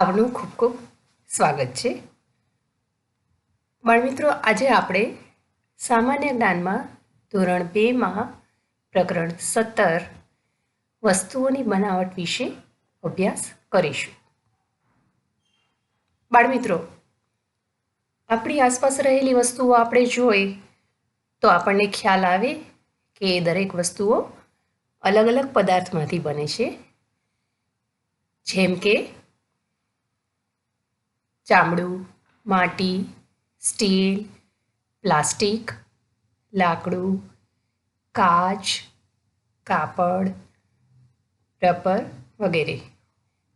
આપનું ખૂબ ખૂબ સ્વાગત છે. બાળમિત્રો, આજે આપણે સામાન્ય જ્ઞાનમાં ધોરણ 2માં પ્રકરણ 17 વસ્તુઓની બનાવટ વિશે અભ્યાસ કરીશું. બાળમિત્રો, આપણી આસપાસ રહેલી વસ્તુઓ આપણે જોઈ તો આપણને ખ્યાલ આવે કે દરેક વસ્તુઓ અલગ અલગ પદાર્થમાંથી બને છે. જેમ કે ચામડું, માટી, સ્ટીલ, પ્લાસ્ટિક, લાકડું, કાચ, કાપડ, રબર વગેરે.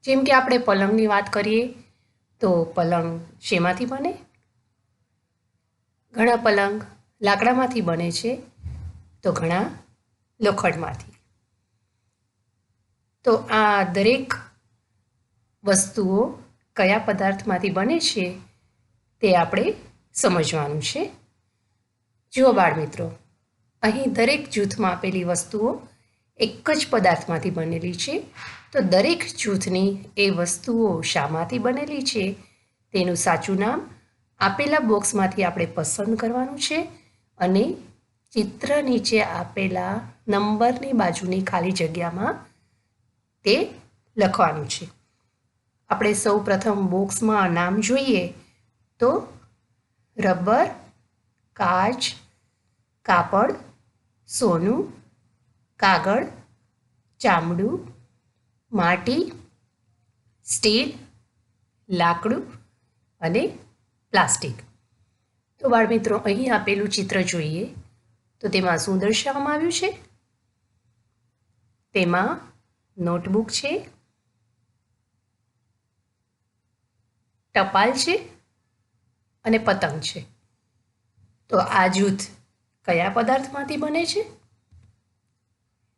જેમ કે આપણે પલંગની વાત કરીએ તો પલંગ શેમાંથી બને? ઘણા પલંગ લાકડામાંથી બને છે તો ઘણા લોખંડમાંથી. તો આ દરેક વસ્તુઓ કયા પદાર્થમાંથી બને છે તે આપણે સમજવાનું છે. જુઓ બાળમિત્રો, અહીં દરેક જૂથમાં આપેલી વસ્તુઓ એક જ પદાર્થમાંથી બનેલી છે. તો દરેક જૂથની એ વસ્તુઓ શામાંથી બનેલી છે તેનું સાચું નામ આપેલા બોક્સમાંથી આપણે પસંદ કરવાનું છે અને ચિત્ર નીચે આપેલા નંબરની બાજુની ખાલી જગ્યામાં તે લખવાનું છે. આપણે સૌ પ્રથમ બોક્સમાં નામ જોઈએ તો રબર, કાચ, કાપડ, સોનું, કાગળ, ચામડું, માટી, સ્ટીલ, લાકડું અને પ્લાસ્ટિક. તો બાળમિત્રો, અહીં આપેલું ચિત્ર જોઈએ તો તેમાં શું દર્શાવવામાં આવ્યું છે? તેમાં નોટબુક છે, ટપાલ છે અને પતંગ છે. તો આ જૂથ કયા પદાર્થમાંથી બને છે?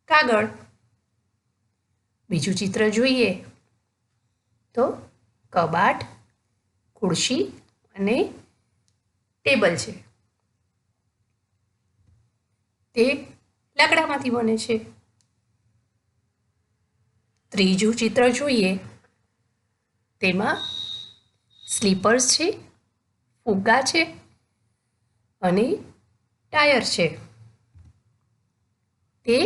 કાગળ. બીજું ચિત્ર જોઈએ તો કબાટ, ખુરશી અને ટેબલ છે. તે લાકડામાંથી બને છે. ત્રીજું ચિત્ર જોઈએ તેમાં સ્લીપર્સ છે, ફુગ્ગા છે અને ટાયર છે. તે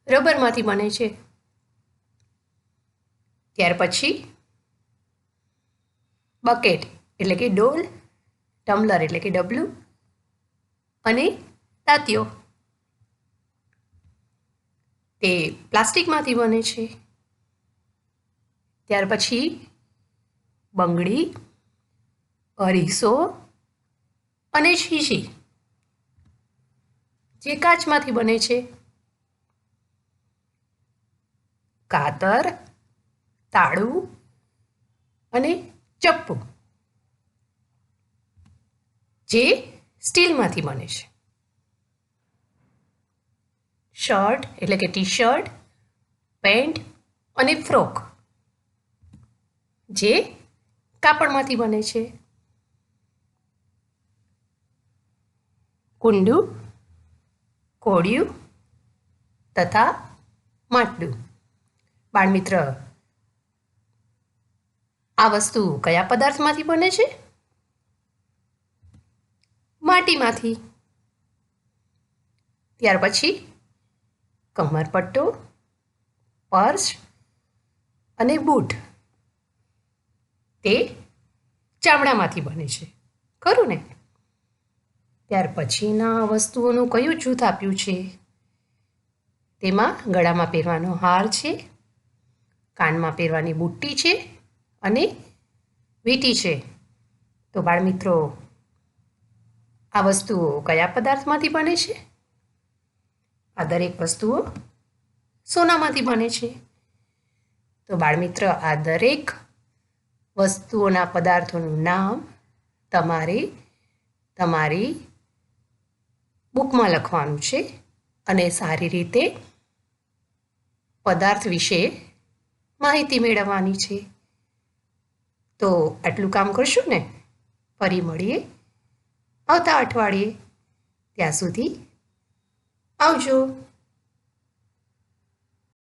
રબરમાંથી બને છે. ત્યાર પછી બકેટ એટલે કે ડોલ, ટમ્બલર એટલે કે ડબલું અને તાતિયો તે પ્લાસ્ટિકમાંથી બને છે. ત્યાર પછી બંગડી, અરીસો અને શીશી જે કાચમાંથી બને છે. કાતર, તાળું અને ચપ્પુ જે સ્ટીલમાંથી બને છે. શર્ટ એટલે કે ટી શર્ટ, પેન્ટ અને ફ્રોક જે કાપડમાંથી બને છે. કુંડું, કોડિયું તથા માટલું. બાળમિત્ર, આ વસ્તુ કયા પદાર્થમાંથી બને છે? માટીમાંથી. ત્યાર પછી કમરપટ્ટો, પર્સ અને બૂટ તે ચામડામાંથી બને છે. ખરું ને? ત્યાર પછીના વસ્તુઓનું કયું જૂથ આપ્યું છે? તેમાં ગળામાં પહેરવાનો હાર છે, કાનમાં પહેરવાની બુટ્ટી છે અને વીંટી છે. તો બાળમિત્રો, આ વસ્તુઓ કયા પદાર્થમાંથી બને છે? આ દરેક વસ્તુઓ સોનામાંથી બને છે. તો બાળમિત્ર, આ દરેક વસ્તુઓના પદાર્થોનું નામ તમારે તમારી બુકમાં લખવાનું છે અને સારી રીતે પદાર્થ વિશે માહિતી મેળવવાની છે. તો આટલું કામ કરશું ને? ફરી મળીએ આવતા અઠવાડિયે. ત્યાં સુધી આવજો.